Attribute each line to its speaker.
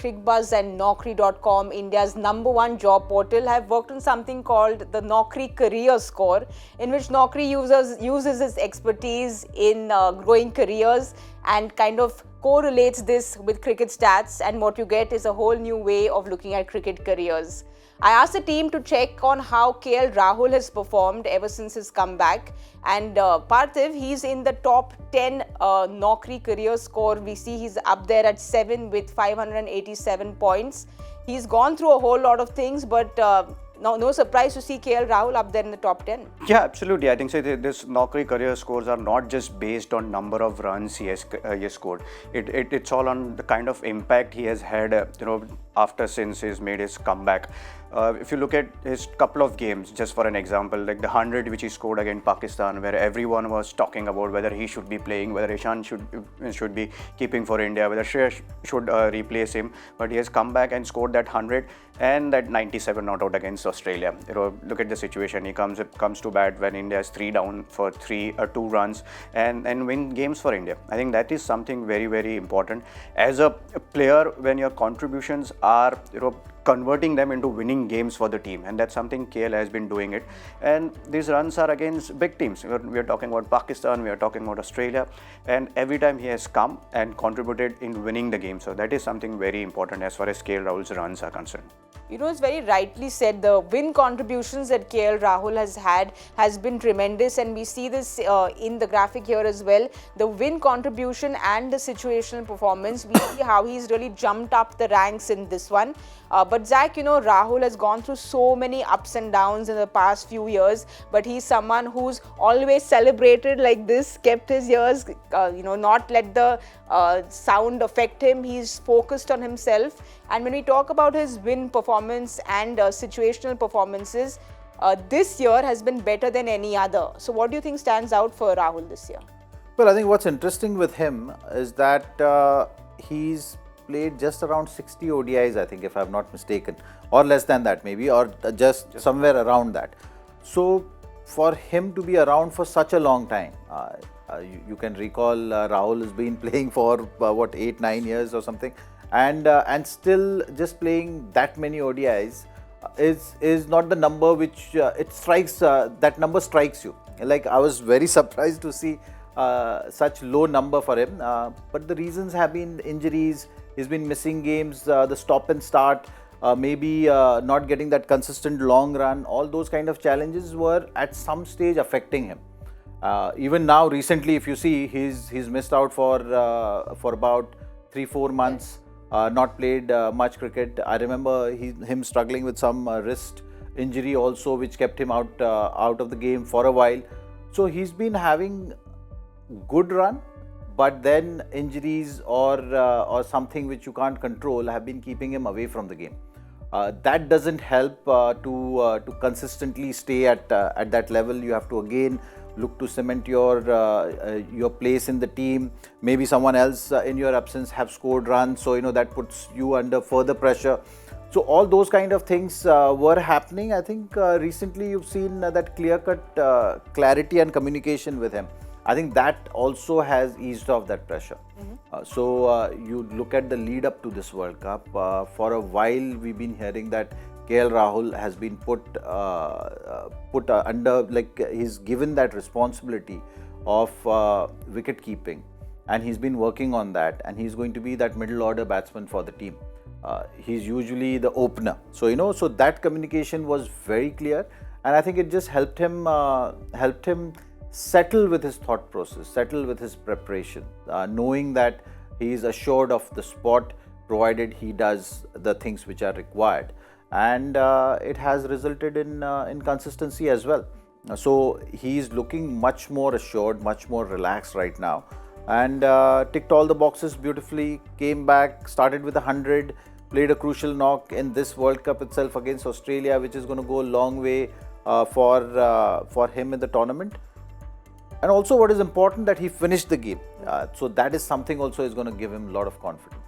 Speaker 1: Cricbuzz and Naukri.com, India's #1 job portal, have worked on something called the Naukri Career Score, in which Naukri uses its expertise in growing careers and kind of correlates this with cricket stats, and what you get is a whole new way of looking at cricket careers. I asked the team to check on how KL Rahul has performed ever since his comeback, and Parthiv, he's in the top 10 Naukri Career Score. We see he's up there at 7 with 587 points. He's gone through a whole lot of things, but no surprise to see KL Rahul up there in the top 10.
Speaker 2: Yeah, absolutely. I think so. This Naukri career scores are not just based on number of runs he has scored. It's all on the kind of impact he has had, since he's made his comeback. If you look at his couple of games, just for an example, like the 100 which he scored against Pakistan, where everyone was talking about whether he should be playing, whether Ishan should be keeping for India, whether Shreyas should replace him, but he has come back and scored that 100 and that 97 not out against Australia. Look at the situation. He comes to bat when India is 3 down for 2 runs and win games for India. I think that is something very, very important as a player when your contributions are converting them into winning games for the team, and that's something KL has been doing it. And these runs are against big teams. We are talking about Pakistan, we are talking about Australia, and every time he has come and contributed in winning the game. So that is something very important as far as KL Rahul's runs are concerned.
Speaker 1: It's very rightly said, the win contributions that KL Rahul has had has been tremendous, and we see this in the graphic here as well. The win contribution and the situational performance, we see how he's really jumped up the ranks in this one. But Zach, Rahul has gone through so many ups and downs in the past few years, but he's someone who's always celebrated like this, kept his ears, not let the sound affect him. He's focused on himself. And when we talk about his win performance and situational performances, this year has been better than any other. So what do you think stands out for Rahul this year?
Speaker 3: Well, I think what's interesting with him is that he's played just around 60 ODIs, I think, if I'm not mistaken, or less than that maybe, or just somewhere around that. So for him to be around for such a long time, you can recall Rahul has been playing for 8-9 years or something, and still just playing that many ODIs is not the number which it strikes. That number strikes you. Like, I was very surprised to see such low number for him. But the reasons have been injuries. He's been missing games, the stop and start, maybe not getting that consistent long run. All those kind of challenges were at some stage affecting him. Even now, recently, if you see, he's missed out for about 3-4 months. Not played much cricket. I remember him struggling with some wrist injury also, which kept him out of the game for a while. So he's been having good run, but then injuries or something which you can't control have been keeping him away from the game. That doesn't help to consistently stay at that level. You have to again look to cement your place in the team. Maybe someone else in your absence have scored runs, so that puts you under further pressure. So all those kind of things were happening. I think recently you've seen that clear-cut clarity and communication with him. I think that also has eased off that pressure. So you look at the lead up to this World Cup. For a while we've been hearing that KL Rahul has been put under, like, he's given that responsibility of wicket keeping, and he's been working on that, and he's going to be that middle order batsman for the team. He's usually the opener, so so that communication was very clear, and I think it just helped him settle with his thought process, settle with his preparation, knowing that he is assured of the spot provided he does the things which are required. And it has resulted in consistency as well. So he is looking much more assured, much more relaxed right now, and ticked all the boxes beautifully. Came back, started with 100, played a crucial knock in this World Cup itself against Australia, which is going to go a long way for him in the tournament. And also, what is important, that he finished the game. So that is something also is going to give him a lot of confidence.